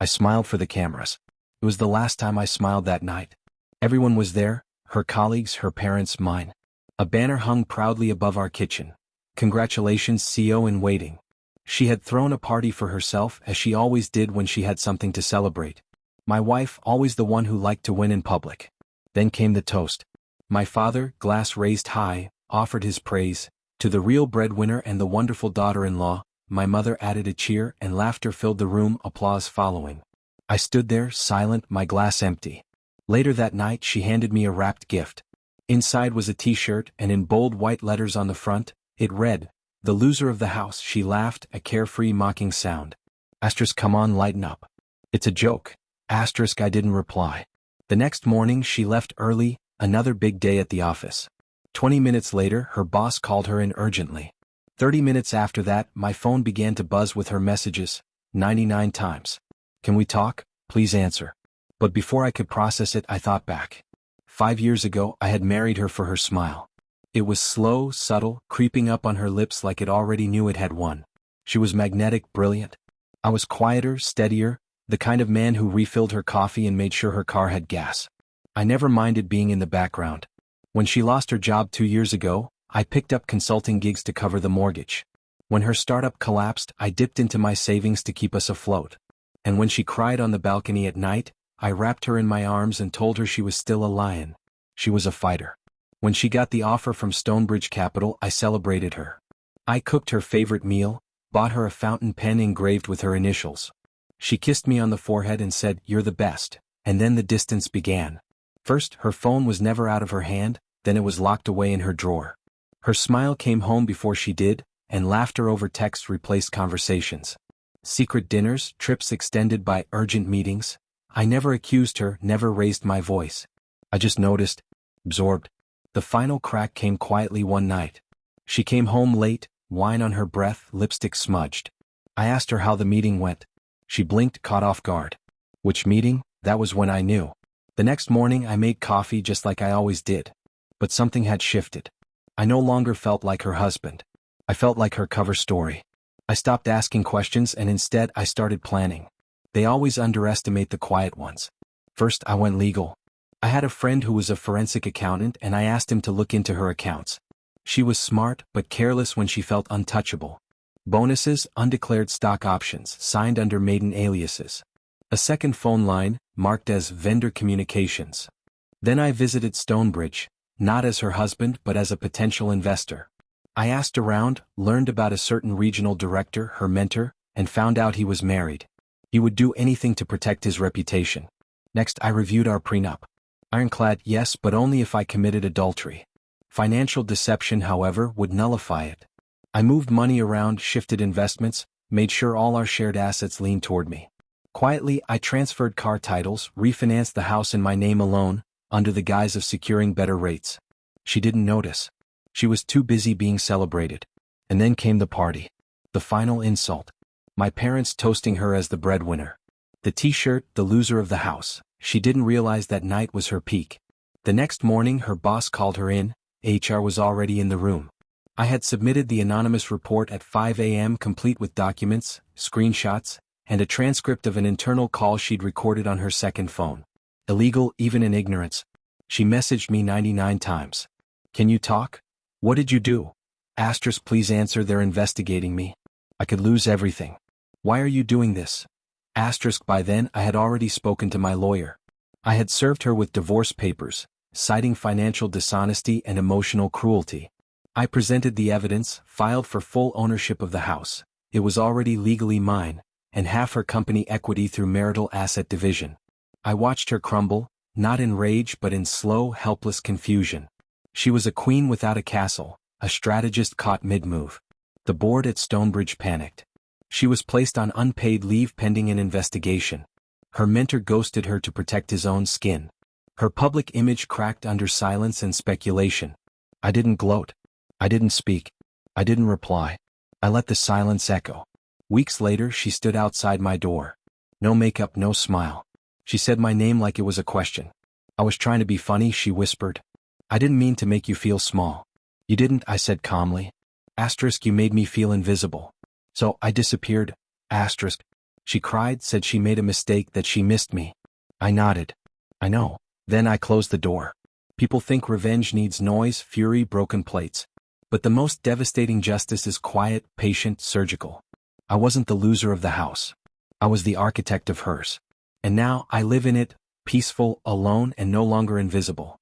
I smiled for the cameras. It was the last time I smiled that night. Everyone was there, her colleagues, her parents, mine. A banner hung proudly above our kitchen. Congratulations, CEO in waiting. She had thrown a party for herself, as she always did when she had something to celebrate. My wife, always the one who liked to win in public. Then came the toast. My father, glass raised high, offered his praise to the real breadwinner and the wonderful daughter-in-law. My mother added a cheer, and laughter filled the room, applause following. I stood there, silent, my glass empty. Later that night she handed me a wrapped gift. Inside was a t-shirt, and in bold white letters on the front, it read, "The loser of the house." She laughed, a carefree mocking sound. Asterisk, come on, lighten up. It's a joke. Asterisk, I didn't reply. The next morning she left early, another big day at the office. 20 minutes later her boss called her in urgently. 30 minutes after that my phone began to buzz with her messages, 99 times. Can we talk? Please answer. But before I could process it I thought back. 5 years ago I had married her for her smile. It was slow, subtle, creeping up on her lips like it already knew it had won. She was magnetic, brilliant. I was quieter, steadier, the kind of man who refilled her coffee and made sure her car had gas. I never minded being in the background. When she lost her job 2 years ago, I picked up consulting gigs to cover the mortgage. When her startup collapsed, I dipped into my savings to keep us afloat. And when she cried on the balcony at night, I wrapped her in my arms and told her she was still a lion. She was a fighter. When she got the offer from Stonebridge Capital, I celebrated her. I cooked her favorite meal, bought her a fountain pen engraved with her initials. She kissed me on the forehead and said, "You're the best," and then the distance began. First, her phone was never out of her hand, then it was locked away in her drawer. Her smile came home before she did, and laughter over text replaced conversations. Secret dinners, trips extended by urgent meetings. I never accused her, never raised my voice. I just noticed, absorbed. The final crack came quietly one night. She came home late, wine on her breath, lipstick smudged. I asked her how the meeting went. She blinked, caught off guard. Which meeting? That was when I knew. The next morning I made coffee just like I always did. But something had shifted. I no longer felt like her husband. I felt like her cover story. I stopped asking questions and instead I started planning. They always underestimate the quiet ones. First I went legal. I had a friend who was a forensic accountant and I asked him to look into her accounts. She was smart but careless when she felt untouchable. Bonuses, undeclared stock options, signed under maiden aliases. A second phone line, marked as vendor communications. Then I visited Stonebridge, not as her husband but as a potential investor. I asked around, learned about a certain regional director, her mentor, and found out he was married. He would do anything to protect his reputation. Next I reviewed our prenup. Ironclad, yes, but only if I committed adultery. Financial deception, however, would nullify it. I moved money around, shifted investments, made sure all our shared assets leaned toward me. Quietly, I transferred car titles, refinanced the house in my name alone, under the guise of securing better rates. She didn't notice. She was too busy being celebrated. And then came the party. The final insult. My parents toasting her as the breadwinner. The t-shirt, the loser of the house. She didn't realize that night was her peak. The next morning her boss called her in. HR was already in the room. I had submitted the anonymous report at 5 a.m. complete with documents, screenshots, and a transcript of an internal call she'd recorded on her second phone. Illegal, even in ignorance. She messaged me 99 times. Can you talk? What did you do? Asterisk, please answer, they're investigating me. I could lose everything. Why are you doing this? Asterisk, by then I had already spoken to my lawyer. I had served her with divorce papers, citing financial dishonesty and emotional cruelty. I presented the evidence, filed for full ownership of the house. It was already legally mine, and half her company equity through marital asset division. I watched her crumble, not in rage but in slow, helpless confusion. She was a queen without a castle, a strategist caught mid-move. The board at Stonebridge panicked. She was placed on unpaid leave pending an investigation. Her mentor ghosted her to protect his own skin. Her public image cracked under silence and speculation. I didn't gloat. I didn't speak. I didn't reply. I let the silence echo. Weeks later she stood outside my door. No makeup, no smile. She said my name like it was a question. I was trying to be funny, she whispered. I didn't mean to make you feel small. You didn't, I said calmly. Asterisk, you made me feel invisible. So I disappeared. Asterisk. She cried, said she made a mistake, that she missed me. I nodded. I know. Then I closed the door. People think revenge needs noise, fury, broken plates. But the most devastating justice is quiet, patient, surgical. I wasn't the loser of the house. I was the architect of hers. And now I live in it, peaceful, alone, and no longer invisible.